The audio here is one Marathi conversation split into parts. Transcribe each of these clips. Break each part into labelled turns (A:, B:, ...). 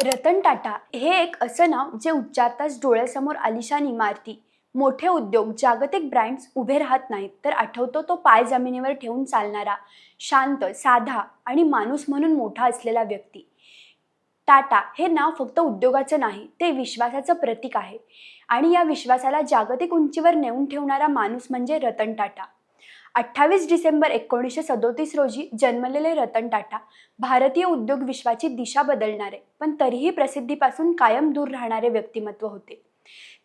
A: रतन टाटा हे एक असं नाव जे उच्चारताच डोळ्यासमोर आलिशान इमारती, मोठे उद्योग, जागतिक ब्रँड्स उभे राहत नाहीत, तर आठवतो तो पाय जमिनीवर ठेवून चालणारा, शांत, साधा आणि माणूस म्हणून मोठा असलेला व्यक्ती. टाटा हे नाव फक्त उद्योगाचं नाही, ते विश्वासाचं प्रतीक आहे. आणि या विश्वासाला जागतिक उंचीवर नेऊन ठेवणारा माणूस म्हणजे रतन टाटा. 28 डिसेंबर 1937 रोजी जन्मलेले रतन टाटा भारतीय उद्योग विश्वाची दिशा बदलणारे, पण तरीही प्रसिद्धीपासून कायम दूर राहणारे व्यक्तिमत्व होते.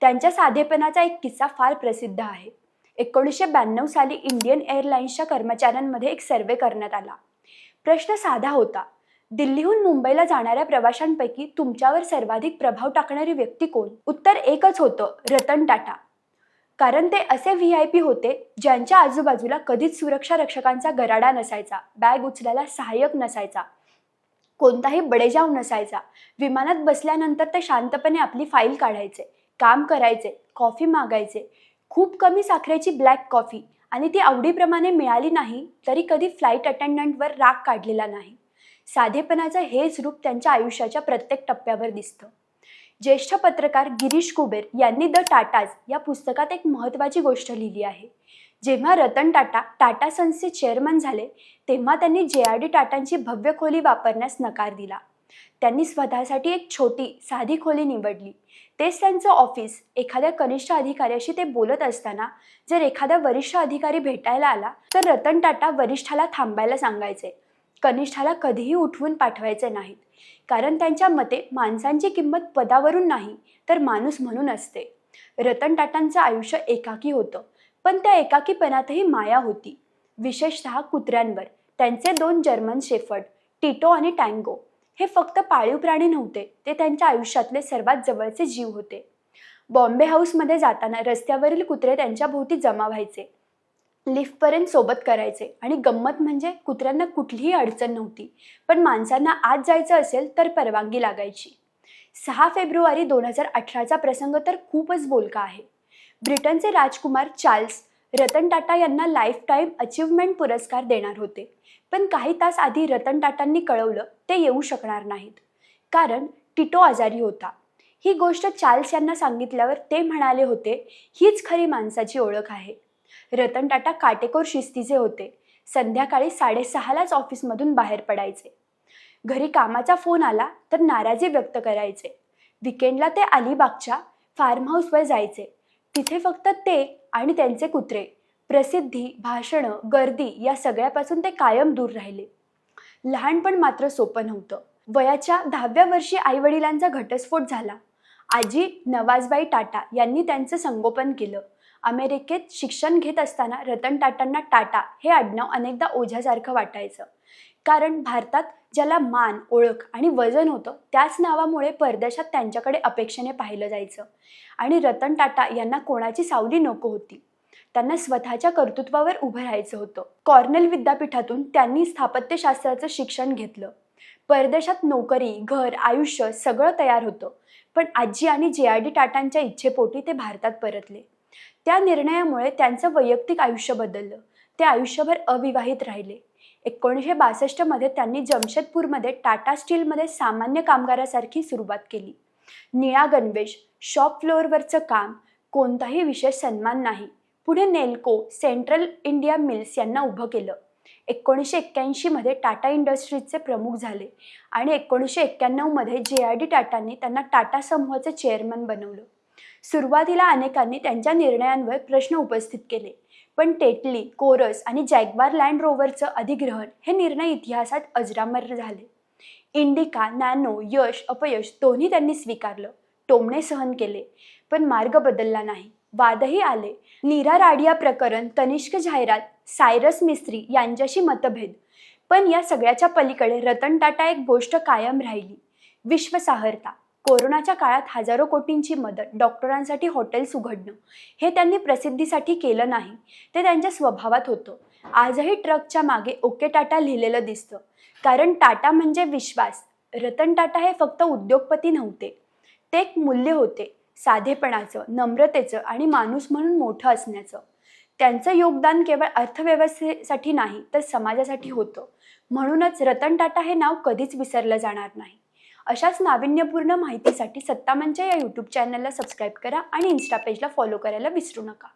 A: त्यांच्या साधेपणाचा एक किस्सा फार प्रसिद्ध आहे. 1992 साली इंडियन एअरलाइन्सच्या कर्मचाऱ्यांमध्ये एक सर्वे करण्यात आला. प्रश्न साधा होता: दिल्लीहून मुंबईला जाणाऱ्या प्रवाशांपैकी तुमच्यावर सर्वाधिक प्रभाव टाकणारी व्यक्ती कोण? उत्तर एकच होतं: रतन टाटा. कारण ते असे VIP होते ज्यांच्या आजूबाजूला कधीच सुरक्षा रक्षकांचा गराडा नसायचा, बॅग उचलायला सहाय्यक नसायचा, कोणताही बडेजाव नसायचा. विमानात बसल्यानंतर ते शांतपणे आपली फाईल काढायचे, काम करायचे, कॉफी मागायचे, खूप कमी साखरेची ब्लॅक कॉफी, आणि ती आवडीप्रमाणे मिळाली नाही तरी कधी फ्लाईट अटेंडंटवर राग काढलेला नाही. साधेपणाचं हेच रूप त्यांच्या आयुष्याच्या प्रत्येक टप्प्यावर दिसतं. ज्येष्ठ पत्रकार गिरीश कुबेर यांनी द टाटाज या पुस्तकात एक महत्त्वाची गोष्ट लिहिली आहे. जेव्हा रतन टाटा टाटा सन्सचे चेअरमन झाले, तेव्हा त्यांनी JRD टाटांची भव्य खोली वापरण्यास नकार दिला. त्यांनी स्वतःसाठी एक छोटी, साधी खोली निवडली. तेच त्यांचं ऑफिस. एखाद्या कनिष्ठ अधिकाऱ्याशी ते बोलत असताना जर एखादा वरिष्ठ अधिकारी भेटायला आला, तर रतन टाटा वरिष्ठाला थांबायला सांगायचे. कनिष्ठाला कधीही उठवून पाठवायचे नाहीत, कारण त्यांच्या मते माणसांची किंमत पदावरून नाही, तर माणूस म्हणून असते. रतन टाटांचं आयुष्य एकाकी होतं, पण त्या एकाकीपणातही माया होती, विशेषतः कुत्र्यांवर. त्यांचे 2 जर्मन शेफर्ड, टिटो आणि टँगो, हे फक्त पाळीव प्राणी नव्हते, ते त्यांच्या आयुष्यातले सर्वात जवळचे जीव होते. बॉम्बे हाऊसमध्ये जाताना रस्त्यावरील कुत्रे त्यांच्या भोवती जमा व्हायचे, लिफ्टपर्यंत सोबत करायचे. आणि गंमत म्हणजे कुत्र्यांना कुठलीही अडचण नव्हती, पण माणसांना आत जायचं असेल तर परवानगी लागायची. 6 फेब्रुवारी 2018चा प्रसंग तर खूपच बोलका आहे. ब्रिटनचे राजकुमार चार्ल्स रतन टाटा यांना लाईफ टाईम अचीव्हमेंट पुरस्कार देणार होते, पण काही तास आधी रतन टाटांनी कळवलं ते येऊ शकणार नाहीत, कारण टिटो आजारी होता. ही गोष्ट चार्ल्स यांना सांगितल्यावर ते म्हणाले होते, हीच खरी माणसाची ओळख आहे. रतन टाटा काटेकोर शिस्तीचे होते. संध्याकाळी 6:30लाच ऑफिसमधून बाहेर पडायचे. घरी कामाचा फोन आला तर नाराजी व्यक्त करायचे. विकेंडला ते अलिबागच्या फार्म हाऊसवर जायचे. तिथे फक्त ते आणि त्यांचे कुत्रे. प्रसिद्धी, भाषणं, गर्दी या सगळ्यापासून ते कायम दूर राहिले. लहानपण मात्र सोपं नव्हतं. वयाच्या 10व्या वर्षी आईवडिलांचा घटस्फोट झाला. आजी नवाजबाई टाटा यांनी त्यांचं संगोपन केलं. अमेरिकेत शिक्षण घेत असताना रतन टाटांना टाटा हे आडनाव अनेकदा ओझ्यासारखं वाटायचं, कारण भारतात ज्याला मान, ओळख आणि वजन होतं, त्याच नावामुळे परदेशात त्यांच्याकडे अपेक्षेने पाहिलं जायचं. आणि रतन टाटा यांना कोणाची सावली नको होती. त्यांना स्वतःच्या कर्तृत्वावर उभं राहायचं होतं. कॉर्नेल विद्यापीठातून त्यांनी स्थापत्यशास्त्राचं शिक्षण घेतलं. परदेशात नोकरी, घर, आयुष्य सगळं तयार होतं, पण आजी आणि JRD टाटांच्या इच्छेपोटी ते भारतात परतले. त्या निर्णयामुळे त्यांचं वैयक्तिक आयुष्य बदललं. ते आयुष्यभर अविवाहित राहिले. 1962 त्यांनी जमशेदपूरमध्ये टाटा स्टीलमध्ये सामान्य कामगारासारखी सुरुवात केली. निळा गणवेश, शॉप फ्लोअरवरचं काम, कोणताही विशेष सन्मान नाही. पुढे नेल्को, सेंट्रल इंडिया मिल्स यांना उभं केलं. 1981 टाटा इंडस्ट्रीजचे प्रमुख झाले आणि 1991 JRD टाटांनी त्यांना टाटा समूहाचे चेअरमन बनवलं. सुरुवातीला अनेकांनी त्यांच्या निर्णयांवर प्रश्न उपस्थित केले, पण टेटली, कोरस आणि जॅग्वार लँड रोव्हरचं अधिग्रहण हे निर्णय इतिहासात अजरामर झाले. इंडिका, नॅनो, यश, अपयश दोन्ही त्यांनी स्वीकारलं. टोमणे सहन केले, पण मार्ग बदलला नाही. वादही आले. नीरा राडिया प्रकरण, तनिष्क जाहिरात, सायरस मिस्त्री यांच्याशी मतभेद. पण या सगळ्याच्या पलीकडे रतन टाटा एक गोष्ट कायम राहिली: विश्वासार्हता. कोरोनाच्या काळात हजारो कोटींची मदत, डॉक्टरांसाठी हॉटेल्स उघडणं, हे त्यांनी प्रसिद्धीसाठी केलं नाही, ते त्यांच्या स्वभावात होतं. आजही ट्रकच्या मागे ओके टाटा लिहिलेलं दिसतं, कारण टाटा म्हणजे विश्वास. रतन टाटा हे फक्त उद्योगपती नव्हते, ते एक मूल्य होते, साधेपणाचं, नम्रतेचं आणि माणूस म्हणून मोठं असण्याचं. त्यांचं योगदान केवळ अर्थव्यवस्थेसाठी नाही, तर समाजासाठी होतं. म्हणूनच रतन टाटा हे नाव कधीच विसरलं जाणार नाही. अशाच नाविन्यपूर्ण माहितीसाठी सत्तामंच या यूट्यूब चॅनलला सबस्क्राईब करा आणि इन्स्टा पेजला फॉलो करायला विसरू नका.